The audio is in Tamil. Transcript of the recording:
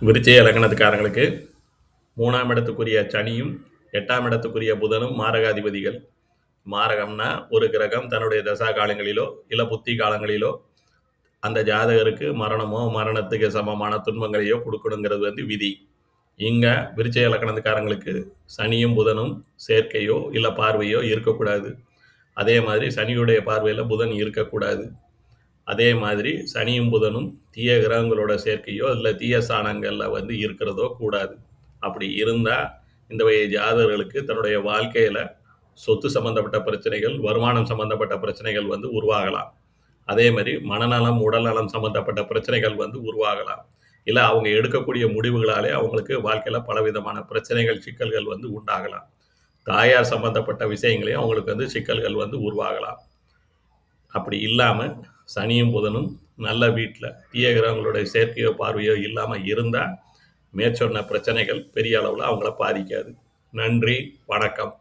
விருச்சிக லக்னத்துக்காரங்களுக்கு 3ஆம் இடத்துக்குரிய சனியும் 8ஆம் இடத்துக்குரிய புதனும் மாரகாதிபதிகள். மாரகம்னா ஒரு கிரகம் தன்னுடைய தசா காலங்களிலோ இல்லை புத்தி காலங்களிலோ அந்த ஜாதகருக்கு மரணமோ மரணத்துக்கு சமமான துன்பங்களையோ கொடுக்கணுங்கிறது விதி. இங்கே விருச்சிக லக்னத்துக்காரங்களுக்கு சனியும் புதனும் சேர்க்கையோ இல்லை பார்வையோ இருக்கக்கூடாது. அதே மாதிரி சனியுடைய பார்வையில் புதன் இருக்கக்கூடாது. அதே மாதிரி சனியும் புதனும் தீய கிரகங்களோட சேர்க்கையோ இல்லை தீய ஸ்தானங்களில் இருக்கிறதோ கூடாது. அப்படி இருந்தால் இந்த வகை ஜாதகர்களுக்கு தன்னுடைய வாழ்க்கையில் சொத்து சம்பந்தப்பட்ட பிரச்சனைகள், வருமானம் சம்பந்தப்பட்ட பிரச்சனைகள் உருவாகலாம். அதே மாதிரி மனநலம், உடல்நலம் சம்பந்தப்பட்ட பிரச்சனைகள் உருவாகலாம். இல்லை அவங்க எடுக்கக்கூடிய முடிவுகளாலே அவங்களுக்கு வாழ்க்கையில் பலவிதமான பிரச்சனைகள், சிக்கல்கள் உண்டாகலாம். தாயார் சம்பந்தப்பட்ட விஷயங்களையும் அவங்களுக்கு சிக்கல்கள் உருவாகலாம். அப்படி இல்லாமல் சனியும் புதனும் நல்ல வீட்டில் தீய கிரகங்களுடைய சேர்க்கையோ பார்வையோ இல்லாமல் இருந்தால் மேற்சொன்ன பிரச்சனைகள் பெரிய அளவில் அவங்கள பாதிக்காது. நன்றி, வணக்கம்.